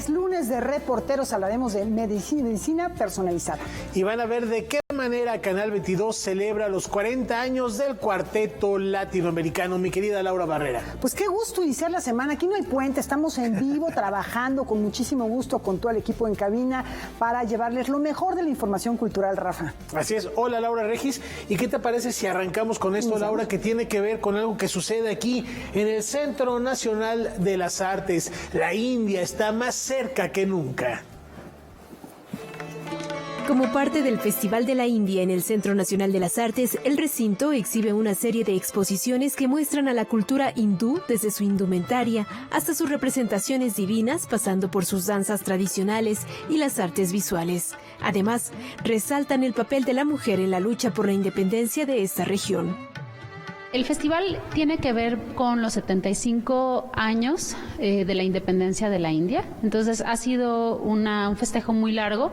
Es lunes de reporteros, hablaremos de medicina personalizada. Y van a ver de qué manera Canal 22 celebra los 40 años del Cuarteto Latinoamericano. Mi querida Laura Barrera. Pues qué gusto iniciar la semana. Aquí no hay puente, estamos en vivo trabajando con muchísimo gusto con todo el equipo en cabina para llevarles lo mejor de la información cultural, Rafa. Así es. Hola, Laura Regis. ¿Y qué te parece si arrancamos con esto, Laura, que tiene que ver con algo que sucede aquí en el Centro Nacional de las Artes? La India está más cerca que nunca. Como parte del Festival de la India en el Centro Nacional de las Artes, el recinto exhibe una serie de exposiciones que muestran a la cultura hindú desde su indumentaria hasta sus representaciones divinas, pasando por sus danzas tradicionales y las artes visuales. Además, resaltan el papel de la mujer en la lucha por la independencia de esta región. El festival tiene que ver con los 75 años de la independencia de la India. Entonces ha sido un festejo muy largo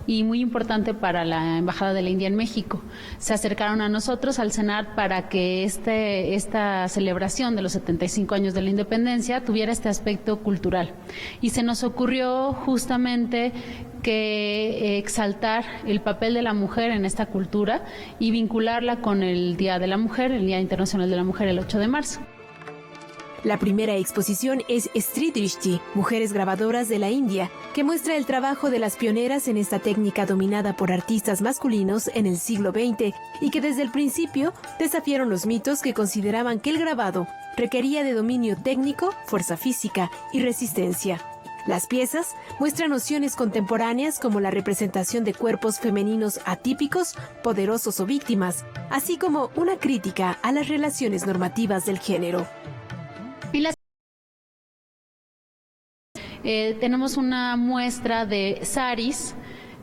y muy importante para la Embajada de la India en México. Se acercaron a nosotros, al Senat, para que esta celebración de los 75 años de la independencia tuviera este aspecto cultural. Y se nos ocurrió justamente que exaltar el papel de la mujer en esta cultura y vincularla con el Día de la Mujer, el Día Internacional de la Mujer, el 8 de marzo. La primera exposición es Stri Drishti, Mujeres Grabadoras de la India, que muestra el trabajo de las pioneras en esta técnica dominada por artistas masculinos en el siglo XX y que desde el principio desafiaron los mitos que consideraban que el grabado requería de dominio técnico, fuerza física y resistencia. Las piezas muestran nociones contemporáneas como la representación de cuerpos femeninos atípicos, poderosos o víctimas, así como una crítica a las relaciones normativas del género. Tenemos una muestra de saris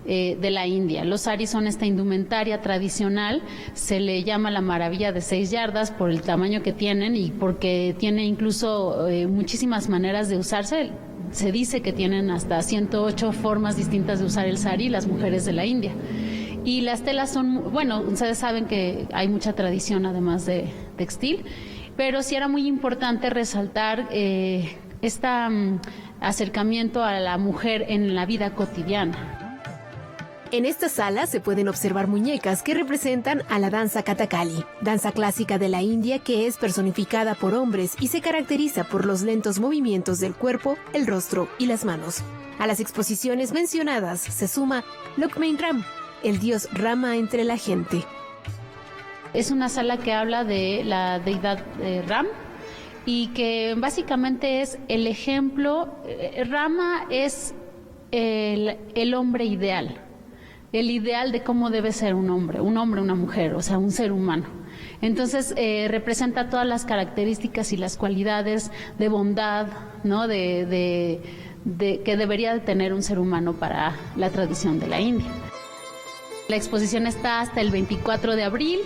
de la India. Los saris son esta indumentaria tradicional, se le llama la maravilla de 6 yardas por el tamaño que tienen y porque tiene incluso muchísimas maneras de usarse. Se dice que tienen hasta 108 formas distintas de usar el sari las mujeres de la India. Y las telas son, bueno, ustedes saben que hay mucha tradición además de textil, pero sí era muy importante resaltar este acercamiento a la mujer en la vida cotidiana. En esta sala se pueden observar muñecas que representan a la danza Kathakali, danza clásica de la India que es personificada por hombres y se caracteriza por los lentos movimientos del cuerpo, el rostro y las manos. A las exposiciones mencionadas se suma Lokmain Ram, el dios Rama entre la gente. Es una sala que habla de la deidad Ram y que básicamente es el ejemplo. Rama es el hombre ideal. El ideal de cómo debe ser un hombre, una mujer, o sea, un ser humano. Entonces, representa todas las características y las cualidades de bondad, ¿no? de que debería tener un ser humano para la tradición de la India. La exposición está hasta el 24 de abril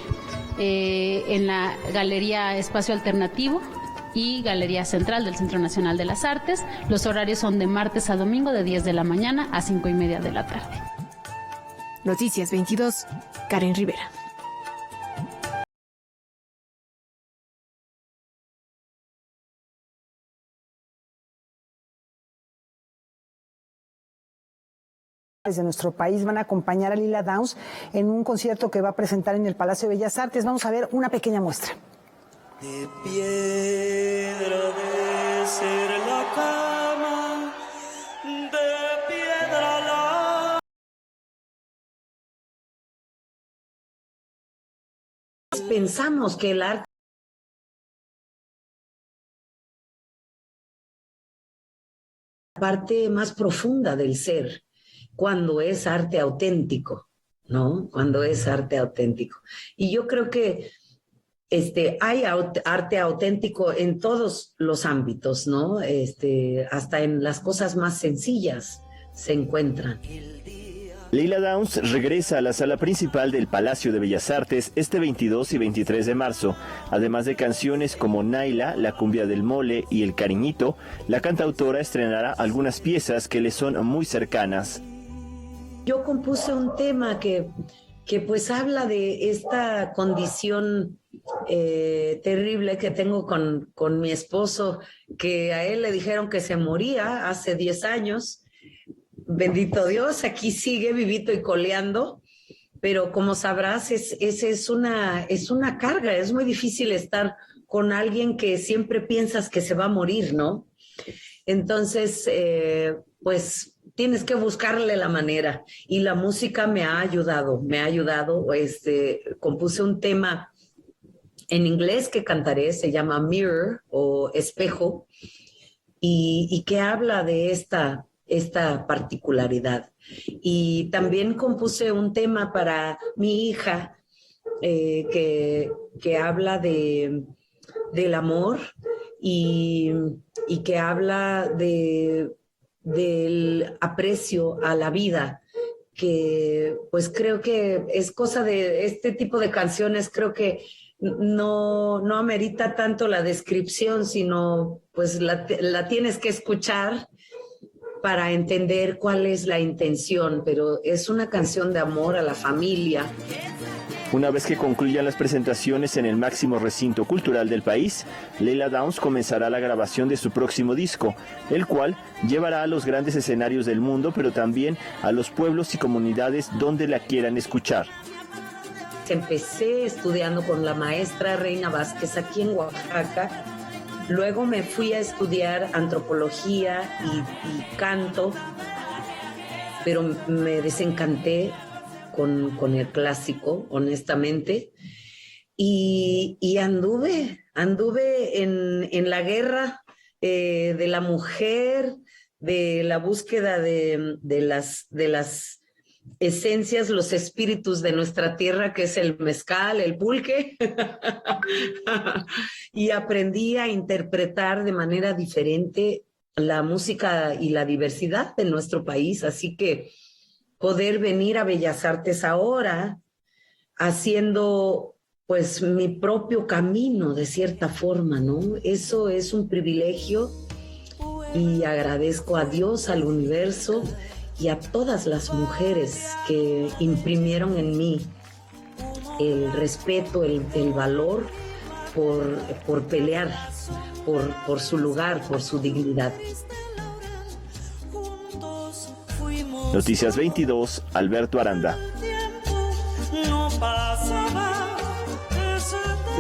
en la Galería Espacio Alternativo y Galería Central del Centro Nacional de las Artes. Los horarios son de martes a domingo de 10 de la mañana a 5:30 de la tarde. Noticias 22, Karen Rivera. Desde nuestro país van a acompañar a Lila Downs en un concierto que va a presentar en el Palacio de Bellas Artes. Vamos a ver una pequeña muestra. De piedra de ser la cama, de piedra la... Pensamos que el arte es la parte más profunda del ser, cuando es arte auténtico, ¿no? Cuando es arte auténtico. Y yo creo que hay arte auténtico en todos los ámbitos, ¿no? Hasta en las cosas más sencillas se encuentran. Lila Downs regresa a la sala principal del Palacio de Bellas Artes este 22 y 23 de marzo. Además de canciones como Naila, La cumbia del mole y El cariñito, la cantautora estrenará algunas piezas que le son muy cercanas. Yo compuse un tema que pues habla de esta condición terrible que tengo con mi esposo, que a él le dijeron que se moría hace 10 años bendito Dios, aquí sigue vivito y coleando, pero como sabrás, es una carga, es muy difícil estar con alguien que siempre piensas que se va a morir, ¿no? Entonces, pues tienes que buscarle la manera, y la música me ha ayudado, compuse un tema en inglés que cantaré, se llama Mirror o Espejo, y que habla de esta particularidad. Y también compuse un tema para mi hija que habla del amor y que habla del aprecio a la vida, que pues creo que es cosa de este tipo de canciones, creo que no amerita tanto la descripción, sino pues la tienes que escuchar para entender cuál es la intención, pero es una canción de amor a la familia. Una vez que concluyan las presentaciones en el máximo recinto cultural del país, Leila Downs comenzará la grabación de su próximo disco, el cual llevará a los grandes escenarios del mundo, pero también a los pueblos y comunidades donde la quieran escuchar. Empecé estudiando con la maestra Reina Vázquez aquí en Oaxaca. Luego me fui a estudiar antropología y canto, pero me desencanté con el clásico, honestamente, y anduve en la guerra de la mujer, de la búsqueda de las esencias, los espíritus de nuestra tierra, que es el mezcal, el pulque, y aprendí a interpretar de manera diferente la música y la diversidad de nuestro país, así que poder venir a Bellas Artes ahora haciendo pues mi propio camino de cierta forma, ¿no? Eso es un privilegio, y agradezco a Dios, al universo y a todas las mujeres que imprimieron en mí el respeto, el valor por pelear por su lugar, por su dignidad. Noticias 22, Alberto Aranda.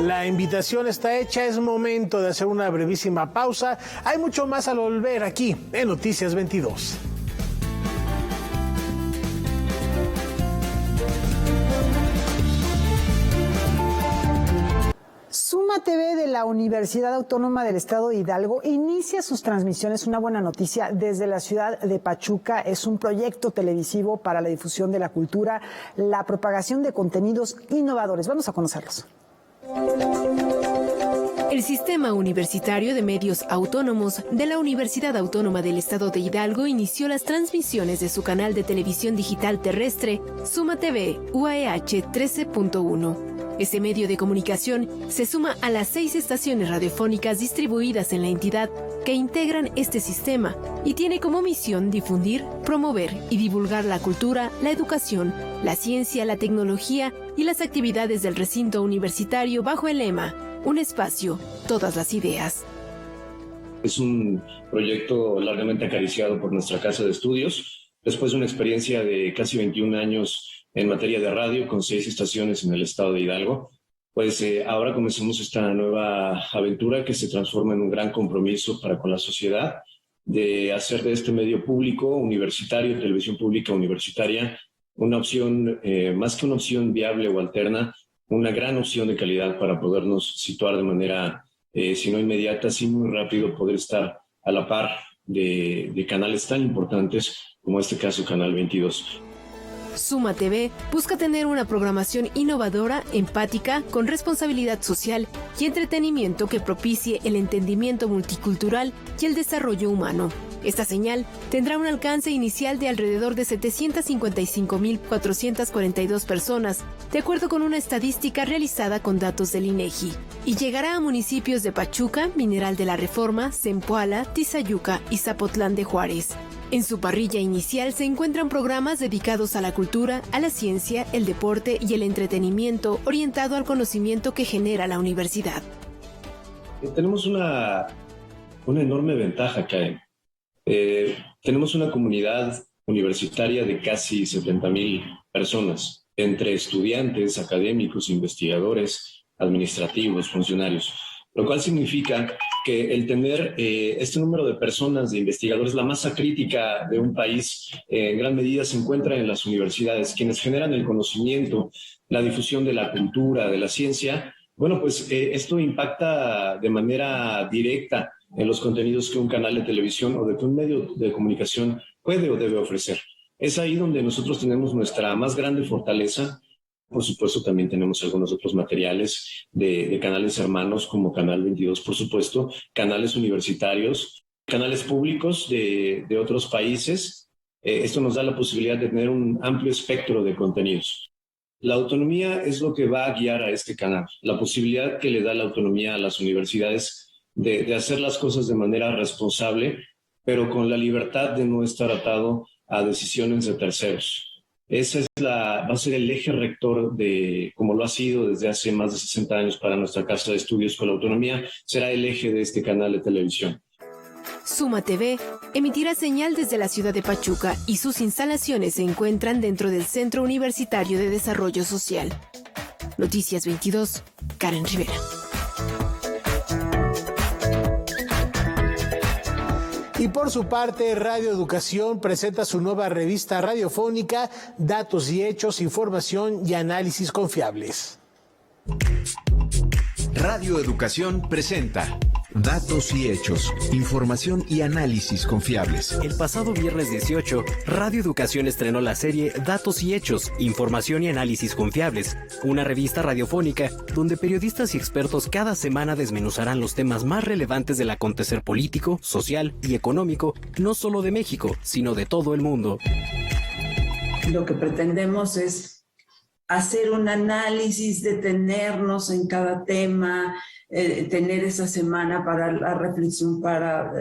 La invitación está hecha, es momento de hacer una brevísima pausa. Hay mucho más al volver aquí en Noticias 22. Suma TV de la Universidad Autónoma del Estado de Hidalgo inicia sus transmisiones, una buena noticia, desde la ciudad de Pachuca. Es un proyecto televisivo para la difusión de la cultura, la propagación de contenidos innovadores. Vamos a conocerlos. El Sistema Universitario de Medios Autónomos de la Universidad Autónoma del Estado de Hidalgo inició las transmisiones de su canal de televisión digital terrestre, Suma TV UAEH 13.1. Este medio de comunicación se suma a las 6 estaciones radiofónicas distribuidas en la entidad que integran este sistema y tiene como misión difundir, promover y divulgar la cultura, la educación, la ciencia, la tecnología y las actividades del recinto universitario bajo el lema Un espacio, todas las ideas. Es un proyecto largamente acariciado por nuestra casa de estudios, después de una experiencia de casi 21 años en materia de radio, con 6 estaciones en el estado de Hidalgo. Pues ahora comenzamos esta nueva aventura que se transforma en un gran compromiso para con la sociedad, de hacer de este medio público, universitario, televisión pública universitaria, una opción, más que una opción viable o alterna, una gran opción de calidad para podernos situar de manera, si no inmediata, sí muy rápido, poder estar a la par de canales tan importantes como este caso Canal 22. Suma TV busca tener una programación innovadora, empática, con responsabilidad social y entretenimiento que propicie el entendimiento multicultural y el desarrollo humano. Esta señal tendrá un alcance inicial de alrededor de 755.442 personas, de acuerdo con una estadística realizada con datos del INEGI, y llegará a municipios de Pachuca, Mineral de la Reforma, Zempoala, Tizayuca y Zapotlán de Juárez. En su parrilla inicial se encuentran programas dedicados a la cultura, a la ciencia, el deporte y el entretenimiento orientado al conocimiento que genera la universidad. Tenemos una enorme ventaja, Karen. Tenemos una comunidad universitaria de casi 70,000 personas, entre estudiantes, académicos, investigadores, administrativos, funcionarios, lo cual significa que el tener este número de personas, de investigadores, la masa crítica de un país, en gran medida se encuentra en las universidades, quienes generan el conocimiento, la difusión de la cultura, de la ciencia. Bueno, pues esto impacta de manera directa en los contenidos que un canal de televisión o de que un medio de comunicación puede o debe ofrecer. Es ahí donde nosotros tenemos nuestra más grande fortaleza. Por supuesto, también tenemos algunos otros materiales de canales hermanos, como Canal 22, por supuesto, canales universitarios, canales públicos de otros países. Esto nos da la posibilidad de tener un amplio espectro de contenidos. La autonomía es lo que va a guiar a este canal, la posibilidad que le da la autonomía a las universidades de hacer las cosas de manera responsable, pero con la libertad de no estar atado a decisiones de terceros. Ese va a ser el eje rector como lo ha sido desde hace más de 60 años para nuestra casa de estudios con la autonomía, será el eje de este canal de televisión. Suma TV emitirá señal desde la ciudad de Pachuca y sus instalaciones se encuentran dentro del Centro Universitario de Desarrollo Social. Noticias 22, Karen Rivera. Y por su parte, Radio Educación presenta su nueva revista radiofónica, Datos y Hechos, Información y Análisis Confiables. Radio Educación presenta Datos y Hechos, Información y Análisis Confiables. El pasado viernes 18, Radio Educación estrenó la serie Datos y Hechos, Información y Análisis Confiables, una revista radiofónica donde periodistas y expertos cada semana desmenuzarán los temas más relevantes del acontecer político, social y económico, no solo de México, sino de todo el mundo. Lo que pretendemos es hacer un análisis, detenernos en cada tema, tener esa semana para la reflexión, para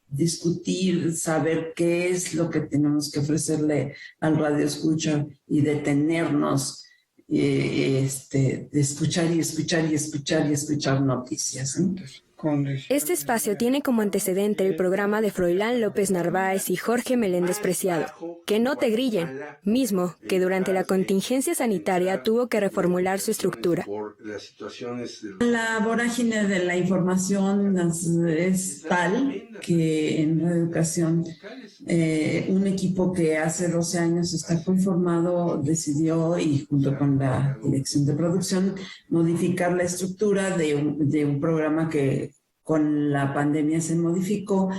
discutir, saber qué es lo que tenemos que ofrecerle al radio escucha y detenernos, de escuchar y escuchar y escuchar y escuchar noticias, ¿no? Este espacio tiene como antecedente el programa de Froilán López Narváez y Jorge Meléndez Preciado, Que no te grillen, mismo que durante la contingencia sanitaria tuvo que reformular su estructura. La vorágine de la información es tal que en Radio Educación un equipo que hace 12 años está conformado decidió, y junto con la dirección de producción, modificar la estructura de un programa que con la pandemia se modificó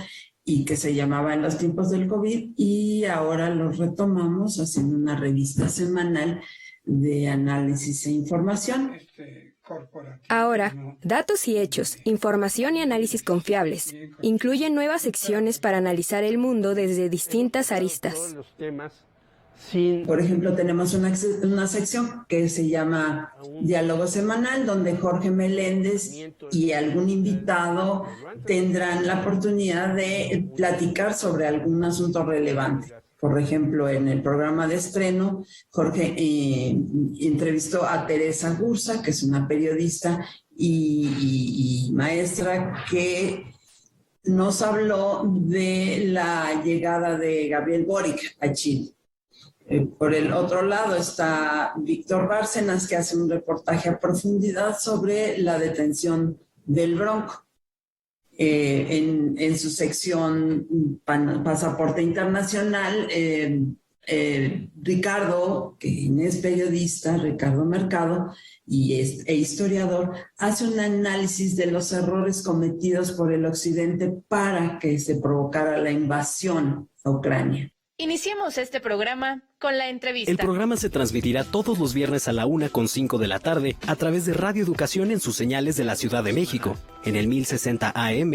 y que se llamaba En los tiempos del COVID, y ahora lo retomamos haciendo una revista semanal de análisis e información. Ahora, Datos y Hechos, Información y Análisis Confiables, incluyen nuevas secciones para analizar el mundo desde distintas aristas. Por ejemplo, tenemos una sección que se llama Diálogo Semanal, donde Jorge Meléndez y algún invitado tendrán la oportunidad de platicar sobre algún asunto relevante. Por ejemplo, en el programa de estreno, Jorge entrevistó a Teresa Gursa, que es una periodista y maestra, que nos habló de la llegada de Gabriel Boric a Chile. Por el otro lado está Víctor Bárcenas, que hace un reportaje a profundidad sobre la detención del Bronco. En su sección Pasaporte Internacional, Ricardo, que es periodista, Ricardo Mercado, e historiador, hace un análisis de los errores cometidos por el Occidente para que se provocara la invasión a Ucrania. Iniciemos este programa con la entrevista. El programa se transmitirá todos los viernes a la 1:05 de la tarde a través de Radio Educación en sus señales de la Ciudad de México, en el 1060 AM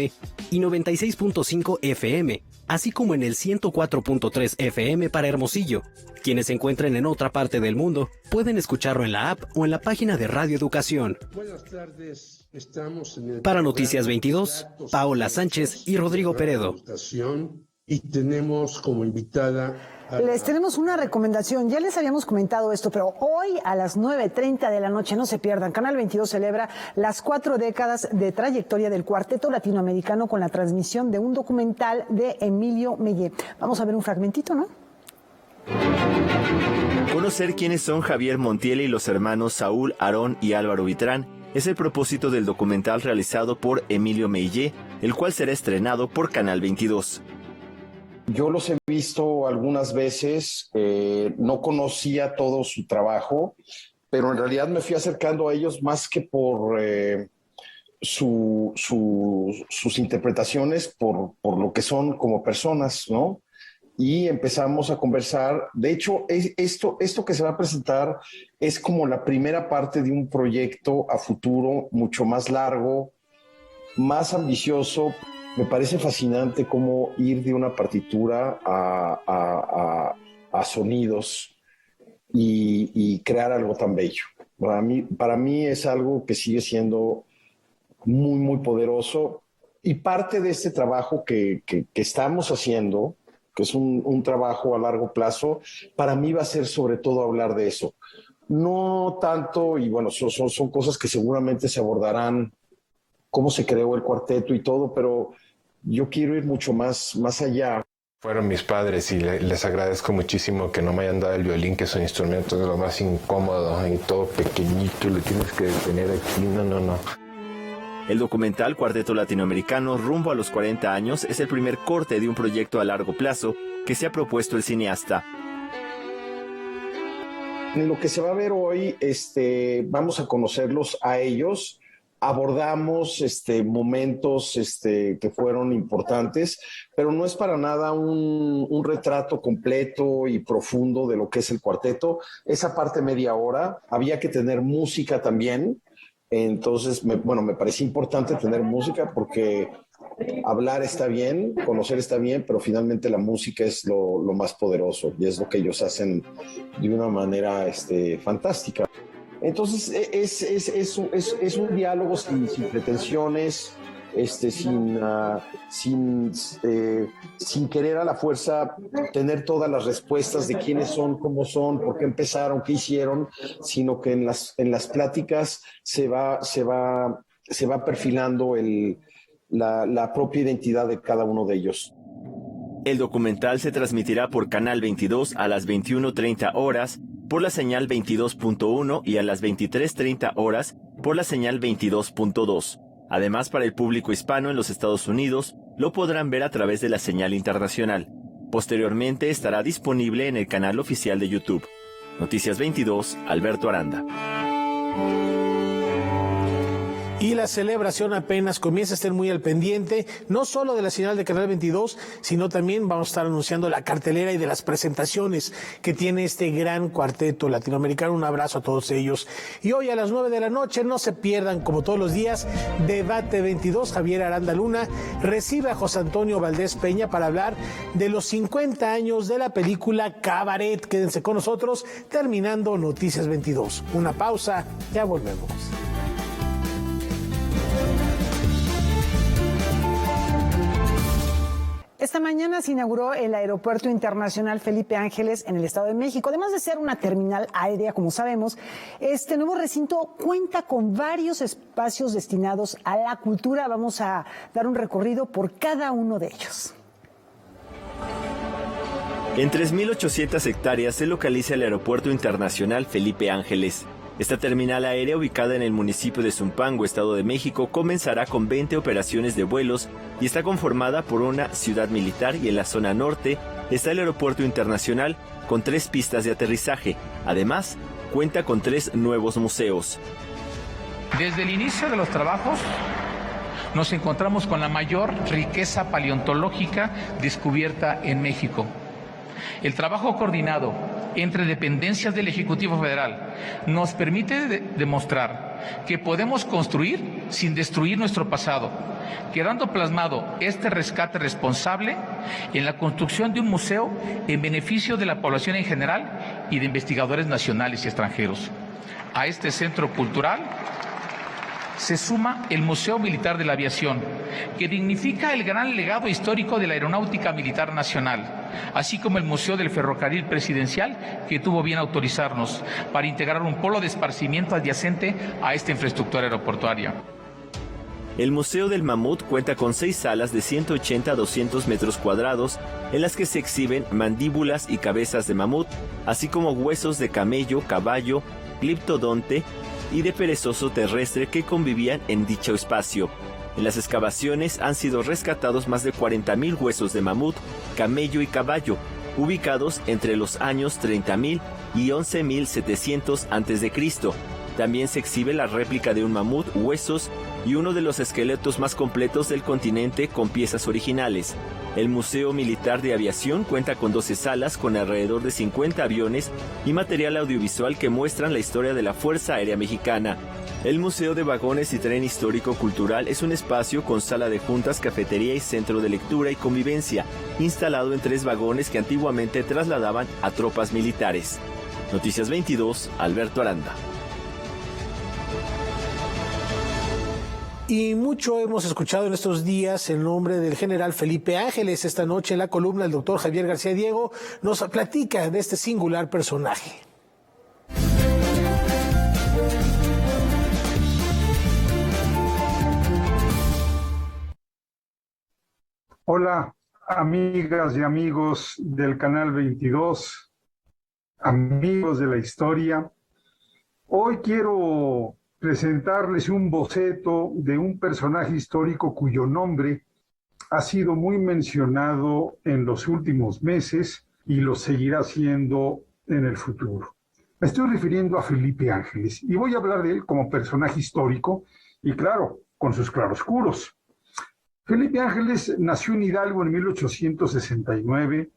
y 96.5 FM, así como en el 104.3 FM para Hermosillo. Quienes se encuentren en otra parte del mundo pueden escucharlo en la app o en la página de Radio Educación. Buenas tardes. Estamos en el para Noticias 22, Paola Sánchez y Rodrigo Peredo. Y tenemos como invitada... Les tenemos una recomendación. Ya les habíamos comentado esto, pero hoy a las 9:30 de la noche, no se pierdan, Canal 22 celebra las 4 décadas de trayectoria del Cuarteto Latinoamericano con la transmisión de un documental de Emilio Mellé. Vamos a ver un fragmentito, ¿no? Conocer quiénes son Javier Montiel y los hermanos Saúl, Aarón y Álvaro Vitrán es el propósito del documental realizado por Emilio Meillé, el cual será estrenado por Canal 22. Yo los he visto algunas veces, no conocía todo su trabajo, pero en realidad me fui acercando a ellos más que por sus interpretaciones, por lo que son como personas, ¿no? Y empezamos a conversar. De hecho, esto que se va a presentar es como la primera parte de un proyecto a futuro mucho más largo, más ambicioso. Me parece fascinante cómo ir de una partitura a sonidos y crear algo tan bello. Para mí es algo que sigue siendo muy, muy poderoso. Y parte de este trabajo que estamos haciendo, que es un trabajo a largo plazo, para mí va a ser sobre todo hablar de eso. No tanto, y bueno, son cosas que seguramente se abordarán, cómo se creó el cuarteto y todo, pero yo quiero ir mucho más allá. Fueron mis padres y les agradezco muchísimo que no me hayan dado el violín, que es un instrumento de lo más incómodo y todo pequeñito, lo tienes que tener aquí, no. El documental Cuarteto Latinoamericano rumbo a los 40 años es el primer corte de un proyecto a largo plazo que se ha propuesto el cineasta. En lo que se va a ver hoy, vamos a conocerlos a ellos, abordamos momentos que fueron importantes, pero no es para nada un retrato completo y profundo de lo que es el cuarteto. Esa parte media hora, había que tener música también. Entonces, me parecía importante tener música porque hablar está bien, conocer está bien, pero finalmente la música es lo más poderoso y es lo que ellos hacen de una manera fantástica. Entonces, es un diálogo sin pretensiones, sin querer a la fuerza tener todas las respuestas de quiénes son, cómo son, por qué empezaron, qué hicieron, sino que en las pláticas se va perfilando la propia identidad de cada uno de ellos. El documental se transmitirá por Canal 22 a las 21:30 horas, por la señal 22.1 y a las 23:30 horas por la señal 22.2. Además, para el público hispano en los Estados Unidos, lo podrán ver a través de la señal internacional. Posteriormente estará disponible en el canal oficial de YouTube. Noticias 22, Alberto Aranda. Y la celebración apenas comienza a estar muy al pendiente, no solo de la señal de Canal 22, sino también vamos a estar anunciando la cartelera y de las presentaciones que tiene este gran cuarteto latinoamericano. Un abrazo a todos ellos. Y hoy a las 9 de la noche, no se pierdan, como todos los días, Debate 22. Javier Aranda Luna recibe a José Antonio Valdés Peña para hablar de los 50 años de la película Cabaret. Quédense con nosotros, terminando Noticias 22. Una pausa, ya volvemos. Esta mañana se inauguró el Aeropuerto Internacional Felipe Ángeles en el Estado de México. Además de ser una terminal aérea, como sabemos, este nuevo recinto cuenta con varios espacios destinados a la cultura. Vamos a dar un recorrido por cada uno de ellos. En 3.800 hectáreas se localiza el Aeropuerto Internacional Felipe Ángeles. Esta terminal aérea, ubicada en el municipio de Zumpango, Estado de México, comenzará con 20 operaciones de vuelos y está conformada por una ciudad militar, y en la zona norte está el Aeropuerto Internacional con 3 pistas de aterrizaje. Además, cuenta con 3 nuevos museos. Desde el inicio de los trabajos nos encontramos con la mayor riqueza paleontológica descubierta en México. El trabajo coordinado entre dependencias del Ejecutivo Federal nos permite demostrar que podemos construir sin destruir nuestro pasado, quedando plasmado este rescate responsable en la construcción de un museo en beneficio de la población en general y de investigadores nacionales y extranjeros. A este centro cultural se suma el Museo Militar de la Aviación, que dignifica el gran legado histórico de la Aeronáutica Militar Nacional, así como el Museo del Ferrocarril Presidencial, que tuvo bien autorizarnos para integrar un polo de esparcimiento adyacente a esta infraestructura aeroportuaria. El Museo del Mamut cuenta con 6 salas de 180 a 200 metros cuadrados en las que se exhiben mandíbulas y cabezas de mamut, así como huesos de camello, caballo, gliptodonte y de perezoso terrestre que convivían en dicho espacio. En las excavaciones han sido rescatados más de 40.000 huesos de mamut, camello y caballo, ubicados entre los años 30.000 y 11.700 a.C. También se exhibe la réplica de un mamut, huesos y uno de los esqueletos más completos del continente con piezas originales. El Museo Militar de Aviación cuenta con 12 salas con alrededor de 50 aviones y material audiovisual que muestran la historia de la Fuerza Aérea Mexicana. El Museo de Vagones y Tren Histórico Cultural es un espacio con sala de juntas, cafetería y centro de lectura y convivencia, instalado en 3 vagones que antiguamente trasladaban a tropas militares. Noticias 22, Alberto Aranda. Y mucho hemos escuchado en estos días el nombre del general Felipe Ángeles. Esta noche en la columna el doctor Javier García Diego nos platica de este singular personaje. Hola, amigas y amigos del Canal 22, amigos de la historia. Hoy quiero presentarles un boceto de un personaje histórico cuyo nombre ha sido muy mencionado en los últimos meses y lo seguirá siendo en el futuro. Me estoy refiriendo a Felipe Ángeles y voy a hablar de él como personaje histórico y, claro, con sus claroscuros. Felipe Ángeles nació en Hidalgo en 1869.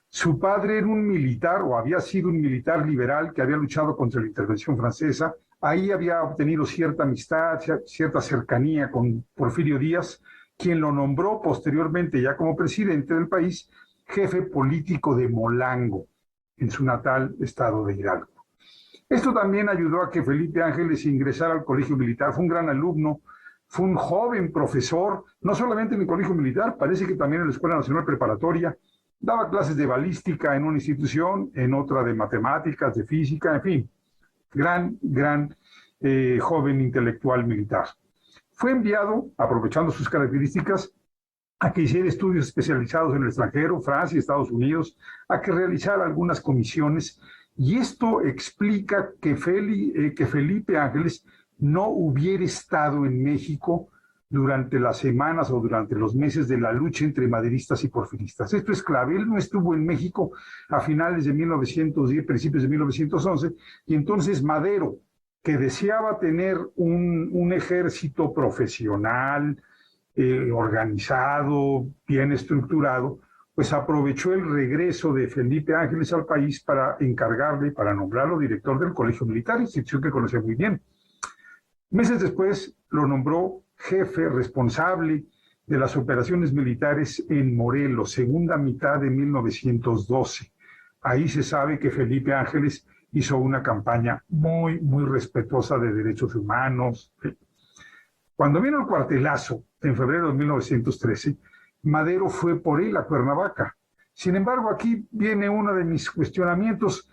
Su padre era un militar, o había sido un militar liberal que había luchado contra la intervención francesa. Ahí había obtenido cierta amistad, cierta cercanía con Porfirio Díaz, quien lo nombró posteriormente, ya como presidente del país, jefe político de Molango, en su natal estado de Hidalgo. Esto también ayudó a que Felipe Ángeles ingresara al colegio militar. Fue un gran alumno, fue un joven profesor, no solamente en el colegio militar, parece que también en la Escuela Nacional Preparatoria. Daba clases de balística en una institución, en otra de matemáticas, de física, en fin. Gran joven intelectual militar. Fue enviado, aprovechando sus características, a que hiciera estudios especializados en el extranjero, Francia y Estados Unidos, a que realizara algunas comisiones, y esto explica que Felipe Ángeles no hubiera estado en México durante las semanas o durante los meses de la lucha entre maderistas y porfiristas. Esto es clave. Él no estuvo en México a finales de 1910, principios de 1911, y entonces Madero, que deseaba tener un ejército profesional, organizado, bien estructurado, pues aprovechó el regreso de Felipe Ángeles al país para encargarle, para nombrarlo director del Colegio Militar, institución que conocía muy bien. Meses después lo nombró jefe responsable de las operaciones militares en Morelos, segunda mitad de 1912. Ahí se sabe que Felipe Ángeles hizo una campaña muy respetuosa de derechos humanos. Cuando vino el cuartelazo, en febrero de 1913, Madero fue por él a Cuernavaca. Sin embargo, aquí viene uno de mis cuestionamientos.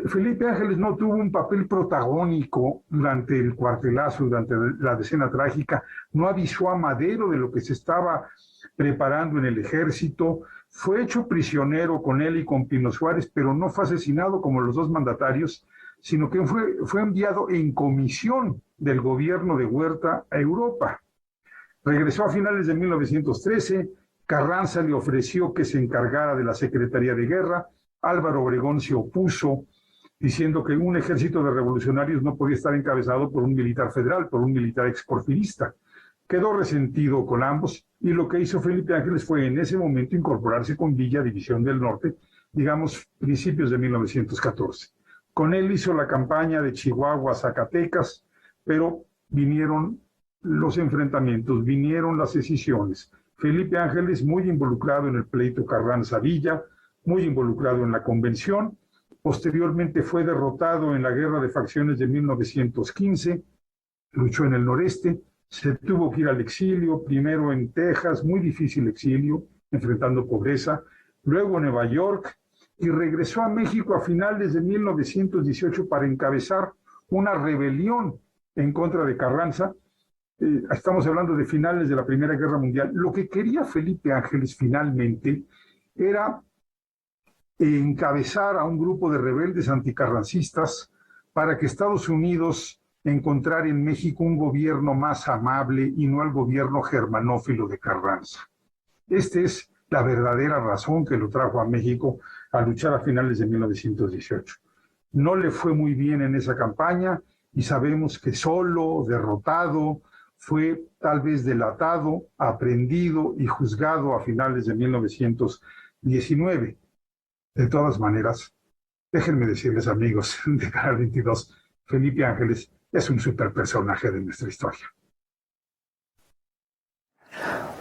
Felipe Ángeles no tuvo un papel protagónico durante el cuartelazo, durante la decena trágica, no avisó a Madero de lo que se estaba preparando en el ejército, fue hecho prisionero con él y con Pino Suárez, pero no fue asesinado como los dos mandatarios, sino que fue enviado en comisión del gobierno de Huerta a Europa. Regresó a finales de 1913, Carranza le ofreció que se encargara de la Secretaría de Guerra, Álvaro Obregón se opuso, diciendo que un ejército de revolucionarios no podía estar encabezado por un militar federal, por un militar exporfirista. Quedó resentido con ambos y lo que hizo Felipe Ángeles fue en ese momento incorporarse con Villa, División del Norte, digamos principios de 1914. Con él hizo la campaña de Chihuahua a Zacatecas, pero vinieron los enfrentamientos, vinieron las escisiones. Felipe Ángeles muy involucrado en el pleito Carranza-Villa, muy involucrado en la convención. Posteriormente fue derrotado en la guerra de facciones de 1915, luchó en el noreste, se tuvo que ir al exilio, primero en Texas, muy difícil exilio, enfrentando pobreza, luego en Nueva York, y regresó a México a finales de 1918 para encabezar una rebelión en contra de Carranza, estamos hablando de finales de la Primera Guerra Mundial. Lo que quería Felipe Ángeles finalmente era encabezar a un grupo de rebeldes anticarrancistas para que Estados Unidos encontrara en México un gobierno más amable y no al gobierno germanófilo de Carranza. Esta es la verdadera razón que lo trajo a México a luchar a finales de 1918. No le fue muy bien en esa campaña y sabemos que solo, derrotado, fue tal vez delatado, aprendido y juzgado a finales de 1919. De todas maneras, déjenme decirles, amigos de Canal 22, Felipe Ángeles es un superpersonaje de nuestra historia.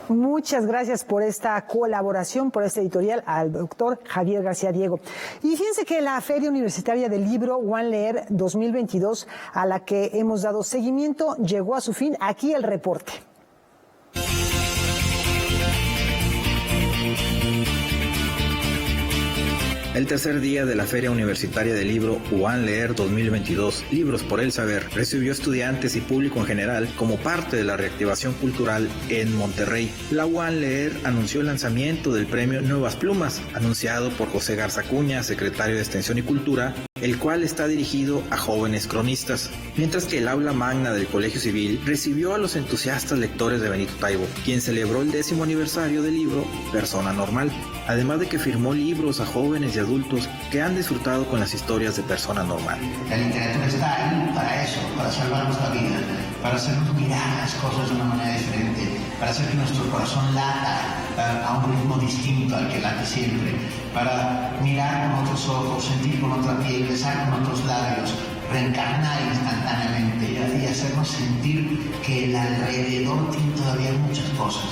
Muchas gracias por esta colaboración, por este editorial al doctor Javier García Diego. Y fíjense que la Feria Universitaria del Libro One Leer 2022, a la que hemos dado seguimiento, llegó a su fin. Aquí el reporte. El tercer día de la Feria Universitaria del Libro One Leer 2022, Libros por el Saber, recibió estudiantes y público en general como parte de la reactivación cultural en Monterrey. La One Leer anunció el lanzamiento del premio Nuevas Plumas, anunciado por José Garza Acuña, secretario de Extensión y Cultura, el cual está dirigido a jóvenes cronistas, mientras que el aula magna del Colegio Civil recibió a los entusiastas lectores de Benito Taibo, quien celebró el 10º aniversario del libro Persona Normal, además de que firmó libros a jóvenes y adultos que han disfrutado con las historias de Persona Normal. La literatura está ahí para eso, para salvar nuestra vida, para hacernos mirar las cosas de una manera diferente, para hacer que nuestro corazón lata a un ritmo distinto al que late siempre, para mirar con otros ojos, sentir con otra piel, besar con otros labios, reencarnar instantáneamente y hacernos sentir que el alrededor tiene todavía muchas cosas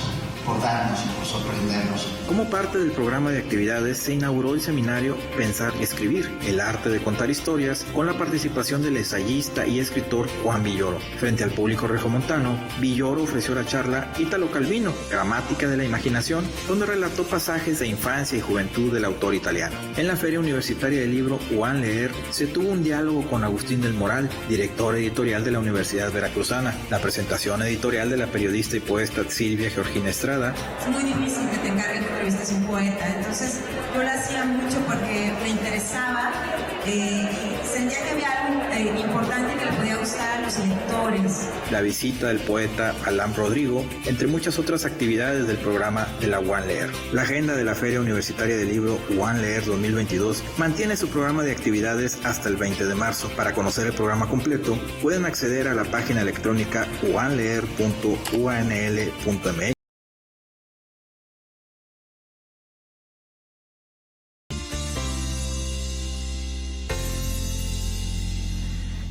por darnos y por sorprendernos. Como parte del programa de actividades se inauguró el seminario Pensar y Escribir, el arte de contar historias, con la participación del ensayista y escritor Juan Villoro. Frente al público regiomontano, Villoro ofreció la charla Ítalo Calvino, Gramática de la Imaginación, donde relató pasajes de infancia y juventud del autor italiano. En la Feria Universitaria del Libro One Leer se tuvo un diálogo con Agustín del Moral, director editorial de la Universidad Veracruzana. La presentación editorial de la periodista y poeta Silvia Georgina Estrada. Es muy difícil que te encarguen entrevistas a un poeta, entonces yo lo hacía mucho porque me interesaba y sentía que había algo importante que le podía gustar a los lectores. La visita del poeta Alan Rodrigo, entre muchas otras actividades del programa de la One Leer. La agenda de la Feria Universitaria del Libro One Leer 2022 mantiene su programa de actividades hasta el 20 de marzo. Para conocer el programa completo, pueden acceder a la página electrónica oneleer.unl.mx.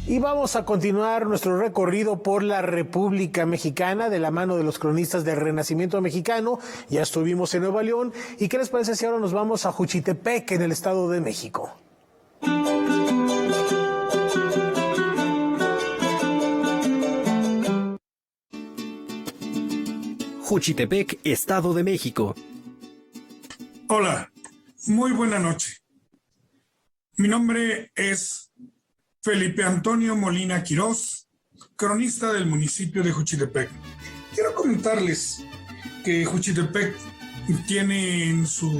Y vamos a continuar nuestro recorrido por la República Mexicana de la mano de los cronistas del Renacimiento Mexicano. Ya estuvimos en Nuevo León. ¿Y qué les parece si ahora nos vamos a Juchitepec, en el Estado de México? Juchitepec, Estado de México. Hola, muy buena noche. Mi nombre es Felipe Antonio Molina Quirós, cronista del municipio de Juchitepec. Quiero comentarles que Juchitepec tiene en su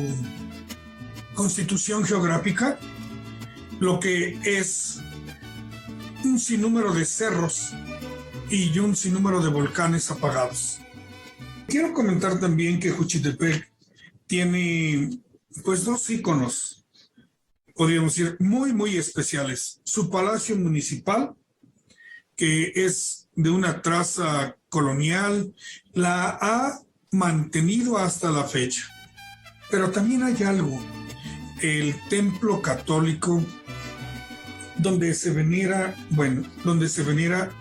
constitución geográfica lo que es un sinnúmero de cerros y un sinnúmero de volcanes apagados. Quiero comentar también que Juchitepec tiene pues dos íconos, podríamos decir, muy especiales. Su palacio municipal, que es de una traza colonial, la ha mantenido hasta la fecha. Pero también hay algo, el templo católico, donde se venera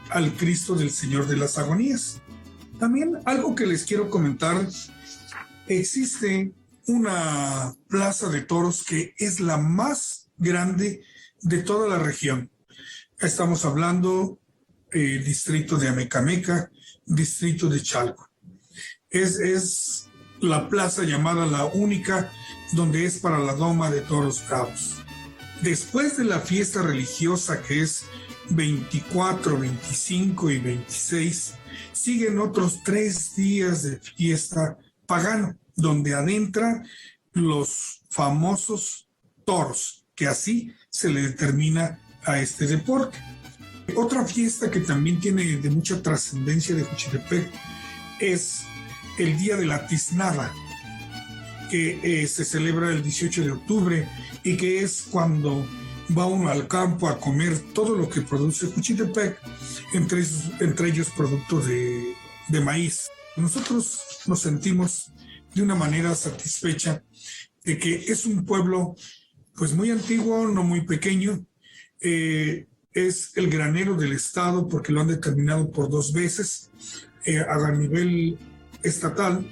al Cristo del Señor de las Agonías. También algo que les quiero comentar, existe una plaza de toros que es la más grande de toda la región. Estamos hablando del distrito de Amecameca, distrito de Chalco. Es la plaza llamada La Única, donde es para la doma de toros bravos. Después de la fiesta religiosa que es 24, 25 y 26 siguen otros 3 días de fiesta pagano, donde adentra los famosos toros, que así se le determina a este deporte. Otra fiesta que también tiene de mucha trascendencia de Juchitepec es el Día de la Tiznada, que se celebra el 18 de octubre y que es cuando va uno al campo a comer todo lo que produce Juchitepec, entre ellos productos de maíz. Nosotros nos sentimos de una manera satisfecha de que es un pueblo pues muy antiguo, no muy pequeño. Es el granero del estado porque lo han determinado por 2 veces a nivel estatal,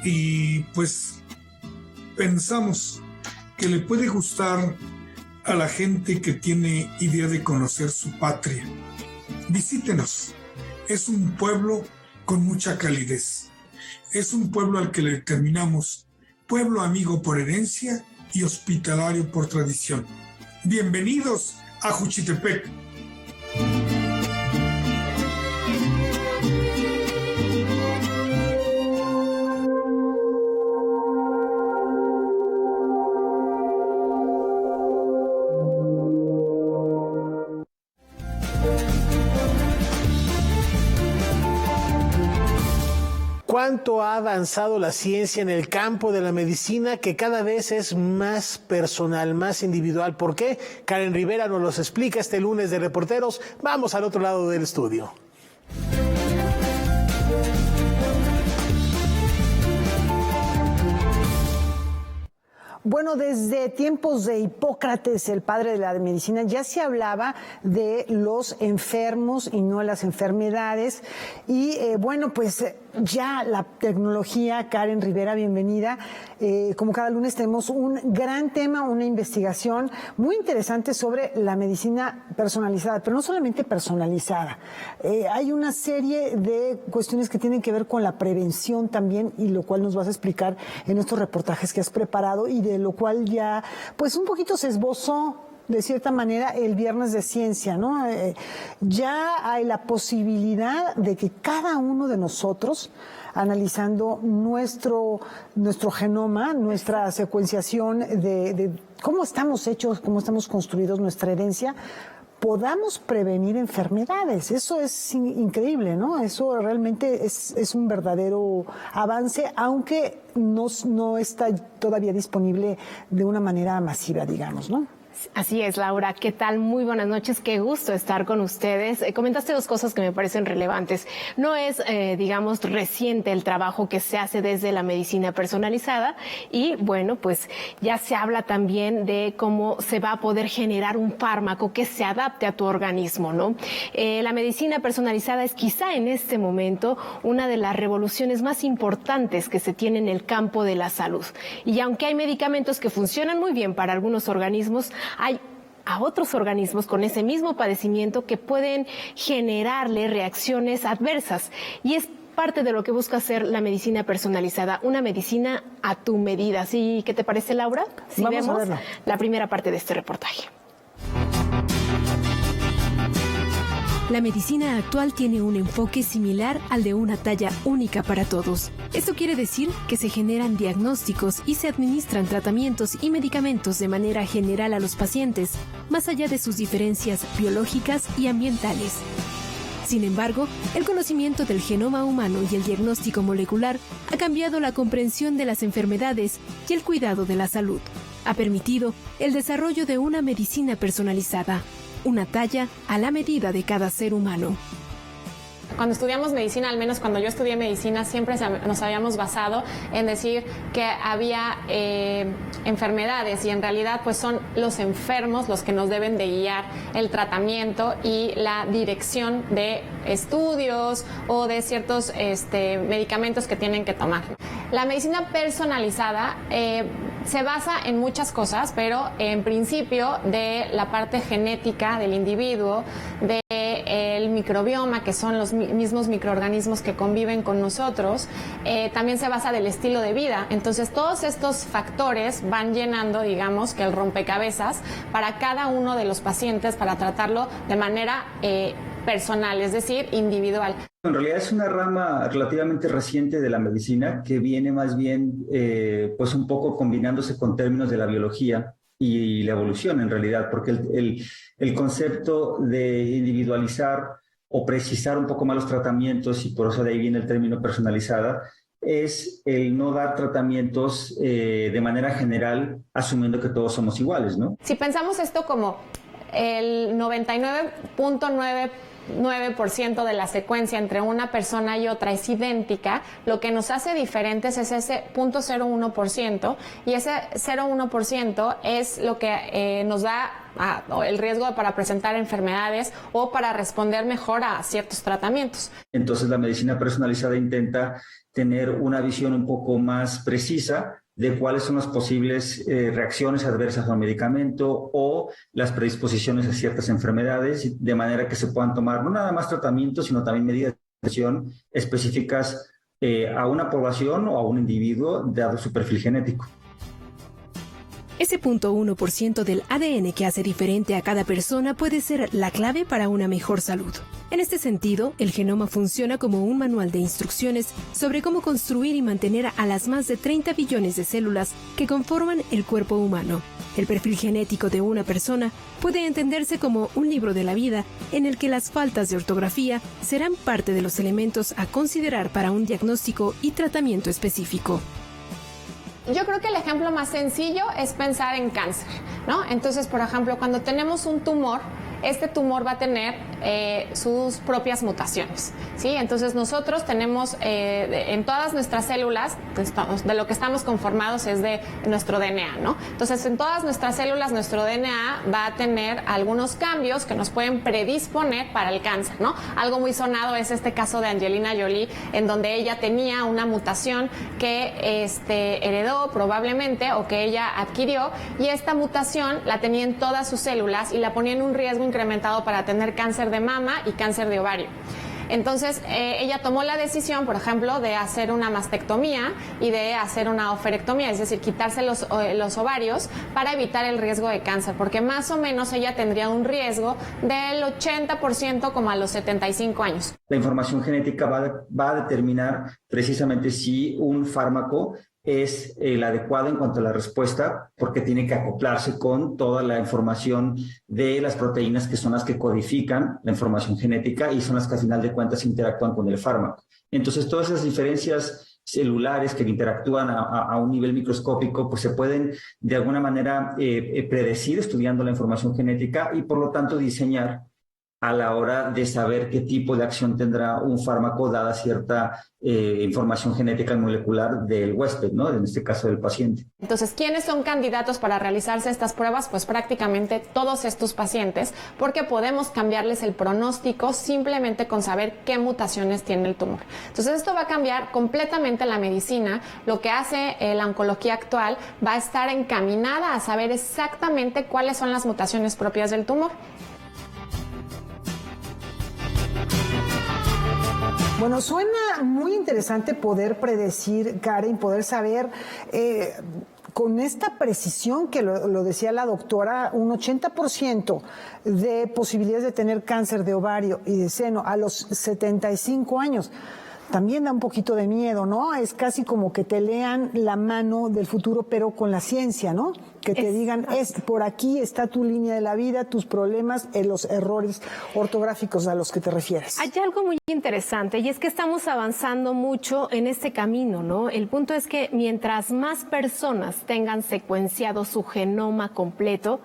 y pues pensamos que le puede gustar a la gente que tiene idea de conocer su patria. Visítenos. Es un pueblo con mucha calidez. Es un pueblo al que le determinamos pueblo amigo por herencia y hospitalario por tradición. Bienvenidos a Juchitepec. ¿Cuánto ha avanzado la ciencia en el campo de la medicina, que cada vez es más personal, más individual? ¿Por qué? Karen Rivera nos los explica este lunes de Reporteros. Vamos al otro lado del estudio. Bueno, desde tiempos de Hipócrates, el padre de la medicina, ya se hablaba de los enfermos y no las enfermedades. Y bueno, pues ya la tecnología, Karen Rivera, bienvenida. Como cada lunes tenemos un gran tema, una investigación muy interesante sobre la medicina personalizada, pero no solamente personalizada. Hay una serie de cuestiones que tienen que ver con la prevención también, y lo cual nos vas a explicar en estos reportajes que has preparado, y de lo cual ya pues un poquito se esbozó de cierta manera el Viernes de Ciencia, ¿no? Ya hay la posibilidad de que cada uno de nosotros, analizando nuestro genoma, nuestra secuenciación de cómo estamos hechos, cómo estamos construidos, nuestra herencia, podamos prevenir enfermedades. Eso es increíble, ¿no? Eso realmente es un verdadero avance, aunque no está todavía disponible de una manera masiva, digamos, ¿no? Así es, Laura. ¿Qué tal? Muy buenas noches. Qué gusto estar con ustedes. Comentaste 2 cosas que me parecen relevantes. No es, digamos, reciente el trabajo que se hace desde la medicina personalizada, y bueno, pues ya se habla también de cómo se va a poder generar un fármaco que se adapte a tu organismo, ¿no? La medicina personalizada es quizá en este momento una de las revoluciones más importantes que se tiene en el campo de la salud. Y aunque hay medicamentos que funcionan muy bien para algunos organismos, hay a otros organismos con ese mismo padecimiento que pueden generarle reacciones adversas, y es parte de lo que busca hacer la medicina personalizada, una medicina a tu medida. ¿Sí? ¿Qué te parece, Laura? Si Vamos vemos a verlo. La primera parte de este reportaje. La medicina actual tiene un enfoque similar al de una talla única para todos. Esto quiere decir que se generan diagnósticos y se administran tratamientos y medicamentos de manera general a los pacientes, más allá de sus diferencias biológicas y ambientales. Sin embargo, el conocimiento del genoma humano y el diagnóstico molecular ha cambiado la comprensión de las enfermedades y el cuidado de la salud. Ha permitido el desarrollo de una medicina personalizada, una talla a la medida de cada ser humano. Cuando estudiamos medicina, al menos cuando yo estudié medicina, siempre nos habíamos basado en decir que había enfermedades, y en realidad pues son los enfermos los que nos deben de guiar el tratamiento y la dirección de estudios o de ciertos medicamentos que tienen que tomar. La medicina personalizada se basa en muchas cosas, pero en principio de la parte genética del individuo, de el microbioma, que son los mismos microorganismos que conviven con nosotros, también se basa del estilo de vida. Entonces, todos estos factores van llenando, digamos, que el rompecabezas para cada uno de los pacientes para tratarlo de manera personal, es decir, individual. En realidad es una rama relativamente reciente de la medicina que viene más bien pues un poco combinándose con términos de la biología y la evolución en realidad, porque el concepto de individualizar o precisar un poco más los tratamientos, y por eso de ahí viene el término personalizada, es el no dar tratamientos de manera general asumiendo que todos somos iguales, ¿no? Si pensamos esto como el 99.99% de la secuencia entre una persona y otra es idéntica, lo que nos hace diferentes es ese 0.01%, y ese 0.1% es lo que nos da el riesgo para presentar enfermedades o para responder mejor a ciertos tratamientos. Entonces la medicina personalizada intenta tener una visión un poco más precisa de cuáles son las posibles reacciones adversas al medicamento o las predisposiciones a ciertas enfermedades, de manera que se puedan tomar no nada más tratamientos, sino también medidas de prevención específicas a una población o a un individuo dado su perfil genético. Ese 0.1% del ADN que hace diferente a cada persona puede ser la clave para una mejor salud. En este sentido, el genoma funciona como un manual de instrucciones sobre cómo construir y mantener a las más de 30 billones de células que conforman el cuerpo humano. El perfil genético de una persona puede entenderse como un libro de la vida en el que las faltas de ortografía serán parte de los elementos a considerar para un diagnóstico y tratamiento específico. Yo creo que el ejemplo más sencillo es pensar en cáncer, ¿no? Entonces, por ejemplo, cuando tenemos un tumor, este tumor va a tener sus propias mutaciones, ¿sí? Entonces nosotros tenemos en todas nuestras células, de lo que estamos conformados es de nuestro DNA, ¿no? Entonces en todas nuestras células nuestro DNA va a tener algunos cambios que nos pueden predisponer para el cáncer, ¿no? Algo muy sonado es este caso de Angelina Jolie, en donde ella tenía una mutación que heredó probablemente o que ella adquirió, y esta mutación la tenía en todas sus células y la ponía en un riesgo incrementado para tener cáncer de mama y cáncer de ovario. Entonces, ella tomó la decisión, por ejemplo, de hacer una mastectomía y de hacer una oferectomía, es decir, quitarse los ovarios para evitar el riesgo de cáncer, porque más o menos ella tendría un riesgo del 80% como a los 75 años. La información genética va a determinar precisamente si un fármaco es el adecuado en cuanto a la respuesta, porque tiene que acoplarse con toda la información de las proteínas que son las que codifican la información genética y son las que al final de cuentas interactúan con el fármaco. Entonces, todas esas diferencias celulares que interactúan a un nivel microscópico, pues se pueden de alguna manera predecir estudiando la información genética y por lo tanto diseñar a la hora de saber qué tipo de acción tendrá un fármaco dada cierta información genética y molecular del huésped, ¿no? En este caso del paciente. Entonces, ¿quiénes son candidatos para realizarse estas pruebas? Pues prácticamente todos estos pacientes, porque podemos cambiarles el pronóstico simplemente con saber qué mutaciones tiene el tumor. Entonces, esto va a cambiar completamente la medicina. Lo que hace la oncología actual va a estar encaminada a saber exactamente cuáles son las mutaciones propias del tumor. Bueno, suena muy interesante poder predecir, Karen, poder saber con esta precisión que lo decía la doctora, un 80% de posibilidades de tener cáncer de ovario y de seno a los 75 años. También da un poquito de miedo, ¿no? Es casi como que te lean la mano del futuro, pero con la ciencia, ¿no? Que te digan, por aquí está tu línea de la vida, tus problemas, los errores ortográficos a los que te refieres. Hay algo muy interesante y es que estamos avanzando mucho en este camino, ¿no? El punto es que mientras más personas tengan secuenciado su genoma completo,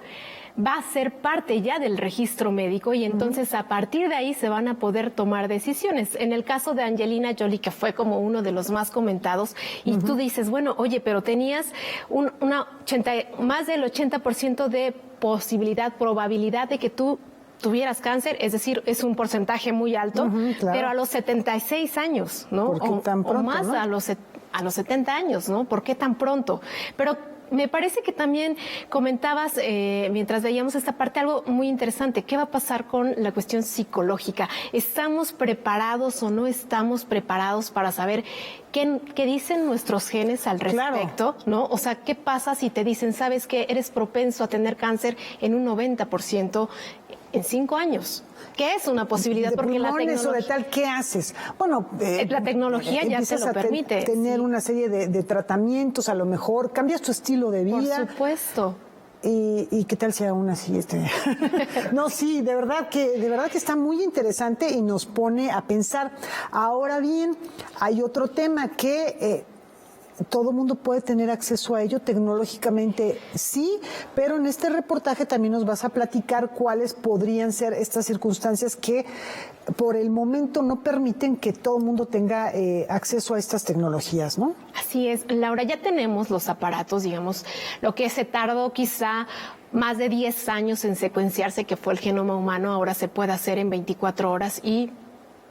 va a ser parte ya del registro médico y entonces a partir de ahí se van a poder tomar decisiones. En el caso de Angelina Jolie, que fue como uno de los más comentados, y tú dices, bueno, oye, pero tenías más del 80% de probabilidad de que tú tuvieras cáncer, es decir, es un porcentaje muy alto, claro. Pero a los 76 años, ¿no? ¿Por qué tan pronto, o más, ¿no? a los 70 años, ¿no? ¿Por qué tan pronto? Pero me parece que también comentabas, mientras veíamos esta parte, algo muy interesante. ¿Qué va a pasar con la cuestión psicológica? ¿Estamos preparados o no estamos preparados para saber qué dicen nuestros genes al respecto? Claro. ¿No? O sea, ¿qué pasa si te dicen, sabes que eres propenso a tener cáncer en un 90% en 5 años? ¿Qué es una posibilidad? De porque pulmones la tecnología, o de tal, ¿qué haces? Bueno, la tecnología ya te lo permite. Tener una serie de tratamientos, a lo mejor cambias tu estilo de vida. Por supuesto. ¿Y qué tal si aún así No, sí, de verdad que está muy interesante y nos pone a pensar. Ahora bien, hay otro tema que todo mundo puede tener acceso a ello tecnológicamente, sí, pero en este reportaje también nos vas a platicar cuáles podrían ser estas circunstancias que por el momento no permiten que todo el mundo tenga acceso a estas tecnologías, ¿no? Así es, Laura, ya tenemos los aparatos, digamos, lo que se tardó quizá más de 10 años en secuenciarse, que fue el genoma humano, ahora se puede hacer en 24 horas y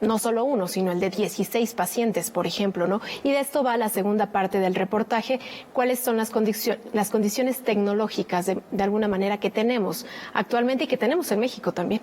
no solo uno, sino el de 16 pacientes, por ejemplo, ¿no? Y de esto va la segunda parte del reportaje, cuáles son las condiciones tecnológicas de alguna manera que tenemos actualmente y que tenemos en México también.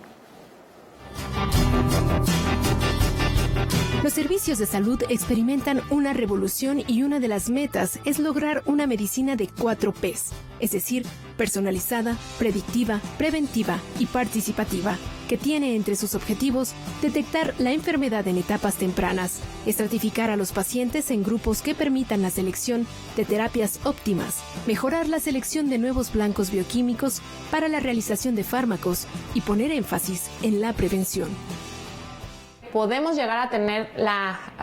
Los servicios de salud experimentan una revolución y una de las metas es lograr una medicina de 4 Ps, es decir, personalizada, predictiva, preventiva y participativa, que tiene entre sus objetivos detectar la enfermedad en etapas tempranas, estratificar a los pacientes en grupos que permitan la selección de terapias óptimas, mejorar la selección de nuevos blancos bioquímicos para la realización de fármacos y poner énfasis en la prevención. Podemos llegar a tener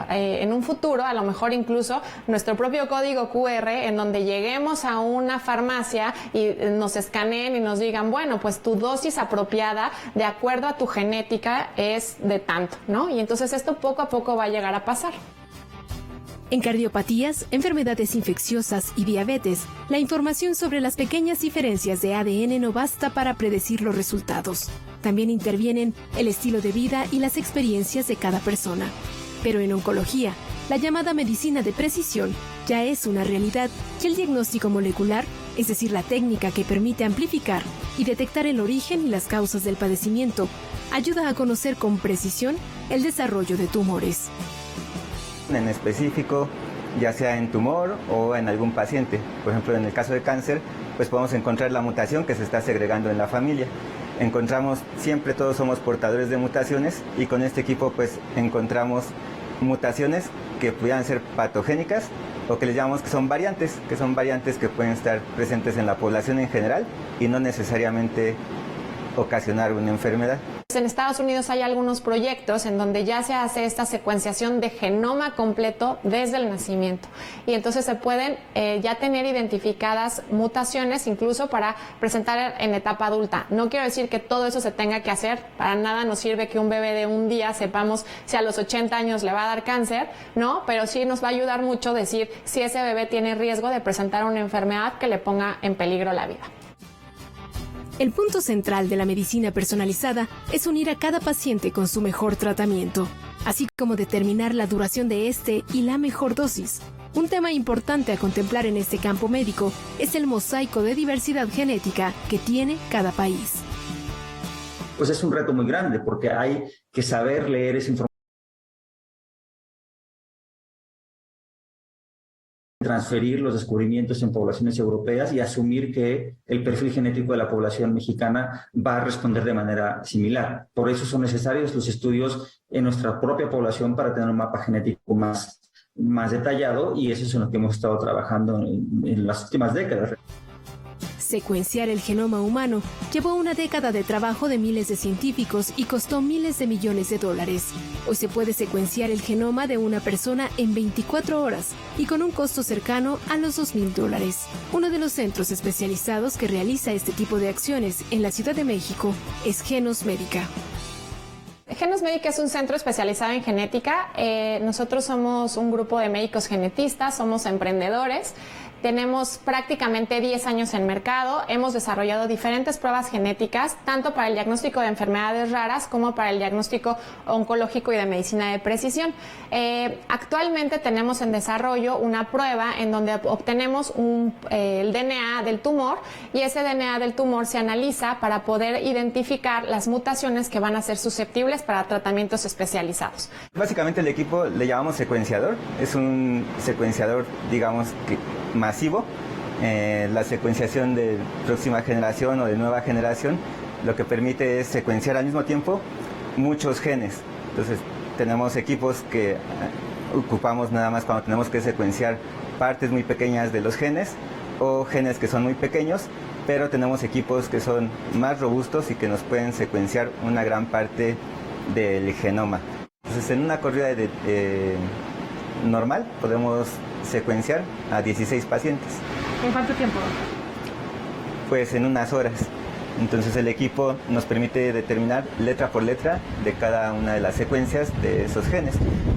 en un futuro, a lo mejor incluso, nuestro propio código QR, en donde lleguemos a una farmacia y nos escaneen y nos digan, bueno, pues tu dosis apropiada, de acuerdo a tu genética, es de tanto, ¿no? Y entonces esto poco a poco va a llegar a pasar. En cardiopatías, enfermedades infecciosas y diabetes, la información sobre las pequeñas diferencias de ADN no basta para predecir los resultados. También intervienen el estilo de vida y las experiencias de cada persona. Pero en oncología, la llamada medicina de precisión ya es una realidad y el diagnóstico molecular, es decir, la técnica que permite amplificar y detectar el origen y las causas del padecimiento, ayuda a conocer con precisión el desarrollo de tumores. En específico, ya sea en tumor o en algún paciente. Por ejemplo, en el caso de cáncer, pues podemos encontrar la mutación que se está segregando en la familia. Encontramos, siempre todos somos portadores de mutaciones y con este equipo pues encontramos mutaciones que pudieran ser patogénicas o que les llamamos que son variantes que pueden estar presentes en la población en general y no necesariamente ocasionar una enfermedad. En Estados Unidos hay algunos proyectos en donde ya se hace esta secuenciación de genoma completo desde el nacimiento y entonces se pueden ya tener identificadas mutaciones incluso para presentar en etapa adulta. No quiero decir que todo eso se tenga que hacer, para nada nos sirve que un bebé de un día sepamos si a los 80 años le va a dar cáncer, ¿no? Pero sí nos va a ayudar mucho decir si ese bebé tiene riesgo de presentar una enfermedad que le ponga en peligro la vida. El punto central de la medicina personalizada es unir a cada paciente con su mejor tratamiento, así como determinar la duración de este y la mejor dosis. Un tema importante a contemplar en este campo médico es el mosaico de diversidad genética que tiene cada país. Pues es un reto muy grande porque hay que saber leer esa información, transferir los descubrimientos en poblaciones europeas y asumir que el perfil genético de la población mexicana va a responder de manera similar. Por eso son necesarios los estudios en nuestra propia población para tener un mapa genético más detallado y eso es en lo que hemos estado trabajando en las últimas décadas. Secuenciar el genoma humano llevó una década de trabajo de miles de científicos y costó miles de millones de dólares. Hoy se puede secuenciar el genoma de una persona en 24 horas y con un costo cercano a los $2,000. Uno de los centros especializados que realiza este tipo de acciones en la Ciudad de México es Genos Médica. Genos Médica es un centro especializado en genética. Nosotros somos un grupo de médicos genetistas, somos emprendedores tenemos prácticamente 10 años en mercado. Hemos desarrollado diferentes pruebas genéticas, tanto para el diagnóstico de enfermedades raras como para el diagnóstico oncológico y de medicina de precisión. Actualmente tenemos en desarrollo una prueba en donde obtenemos el DNA del tumor, y ese DNA del tumor se analiza para poder identificar las mutaciones que van a ser susceptibles para tratamientos especializados. Básicamente el equipo le llamamos secuenciador. Es un secuenciador, digamos, masivo. La secuenciación de próxima generación o de nueva generación lo que permite es secuenciar al mismo tiempo muchos genes. Entonces tenemos equipos que ocupamos nada más cuando tenemos que secuenciar partes muy pequeñas de los genes o genes que son muy pequeños, pero tenemos equipos que son más robustos y que nos pueden secuenciar una gran parte del genoma. Entonces en una corrida normal podemos secuenciar a 16 pacientes. ¿En cuánto tiempo? Pues en unas horas. Entonces el equipo nos permite determinar letra por letra de cada una de las secuencias de esos genes.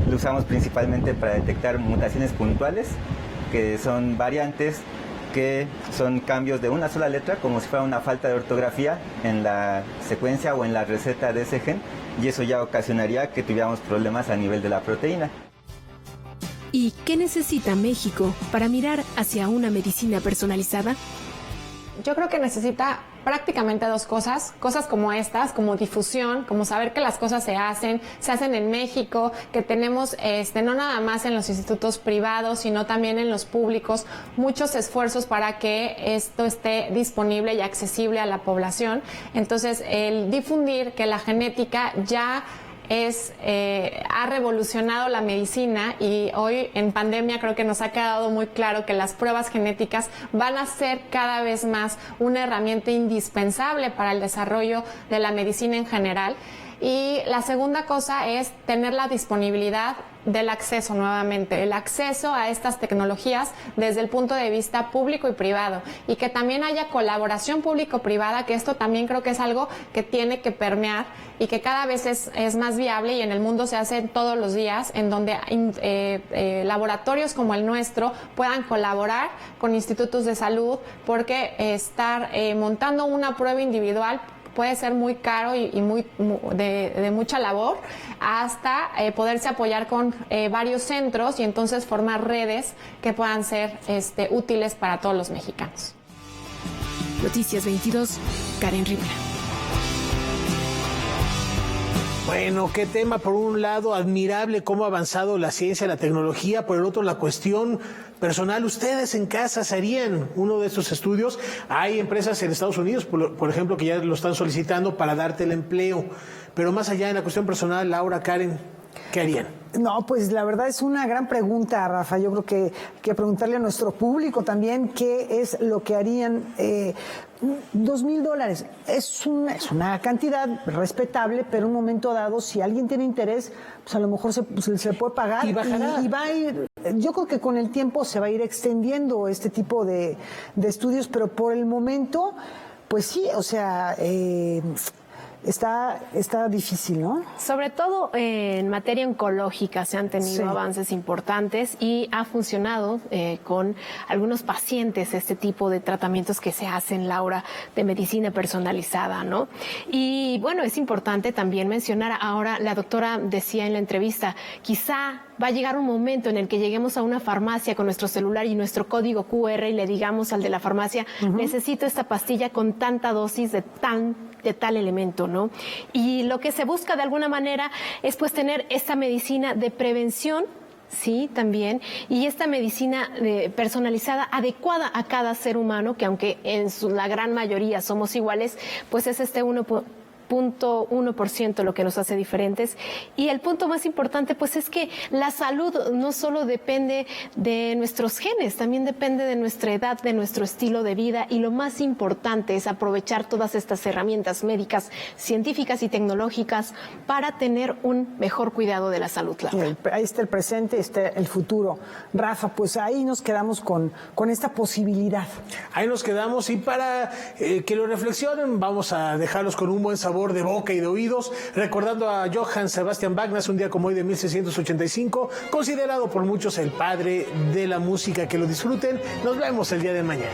Lo usamos principalmente para detectar mutaciones puntuales, que son variantes, que son cambios de una sola letra, como si fuera una falta de ortografía en la secuencia o en la receta de ese gen, y eso ya ocasionaría que tuviéramos problemas a nivel de la proteína. ¿Y qué necesita México para mirar hacia una medicina personalizada? Yo creo que necesita prácticamente dos cosas como estas, como difusión, como saber que las cosas se hacen en México, que tenemos no nada más en los institutos privados, sino también en los públicos, muchos esfuerzos para que esto esté disponible y accesible a la población. Entonces, el difundir que la genética ya ha revolucionado la medicina, y hoy en pandemia creo que nos ha quedado muy claro que las pruebas genéticas van a ser cada vez más una herramienta indispensable para el desarrollo de la medicina en general. Y la segunda cosa es tener la disponibilidad del acceso nuevamente, el acceso a estas tecnologías desde el punto de vista público y privado, y que también haya colaboración público-privada, que esto también creo que es algo que tiene que permear y que cada vez es más viable, y en el mundo se hace todos los días, en donde laboratorios como el nuestro puedan colaborar con institutos de salud, porque estar montando una prueba individual puede ser muy caro y de mucha labor, hasta poderse apoyar con varios centros y entonces formar redes que puedan ser útiles para todos los mexicanos. Noticias 22, Karen Rivera. Bueno, qué tema. Por un lado, admirable cómo ha avanzado la ciencia, la tecnología. Por el otro, la cuestión personal. ¿Ustedes en casa se harían uno de estos estudios? Hay empresas en Estados Unidos, por ejemplo, que ya lo están solicitando para darte el empleo. Pero más allá de la cuestión personal, Laura, Karen, ¿qué harían? No, pues la verdad es una gran pregunta, Rafa. Yo creo que hay que preguntarle a nuestro público también qué es lo que harían. $2,000 es una cantidad respetable, pero en un momento dado, si alguien tiene interés, pues a lo mejor se puede pagar y va a ir. Yo creo que con el tiempo se va a ir extendiendo este tipo de estudios, pero por el momento, pues sí, o sea, está difícil, ¿no? Sobre todo en materia oncológica se han tenido avances importantes, y ha funcionado con algunos pacientes este tipo de tratamientos que se hacen, Laura, de medicina personalizada, ¿no? Y bueno, es importante también mencionar, ahora la doctora decía en la entrevista, quizá va a llegar un momento en el que lleguemos a una farmacia con nuestro celular y nuestro código QR y le digamos al de la farmacia, necesito esta pastilla con tanta dosis de tal elemento, ¿no? Y lo que se busca de alguna manera es pues tener esta medicina de prevención, sí, también, y esta medicina personalizada, adecuada a cada ser humano, que aunque en la gran mayoría somos iguales, pues es 0.1% lo que nos hace diferentes. Y el punto más importante pues es que la salud no solo depende de nuestros genes, también depende de nuestra edad, de nuestro estilo de vida, y lo más importante es aprovechar todas estas herramientas médicas, científicas y tecnológicas para tener un mejor cuidado de la salud. Ahí está el presente, está el futuro. Rafa, pues ahí nos quedamos con esta posibilidad. Ahí nos quedamos, y para que lo reflexionen, vamos a dejarlos con un buen sabor sabor de boca y de oídos, recordando a Johann Sebastian Bach, nace un día como hoy de 1685, considerado por muchos el padre de la música. Que lo disfruten. Nos vemos el día de mañana.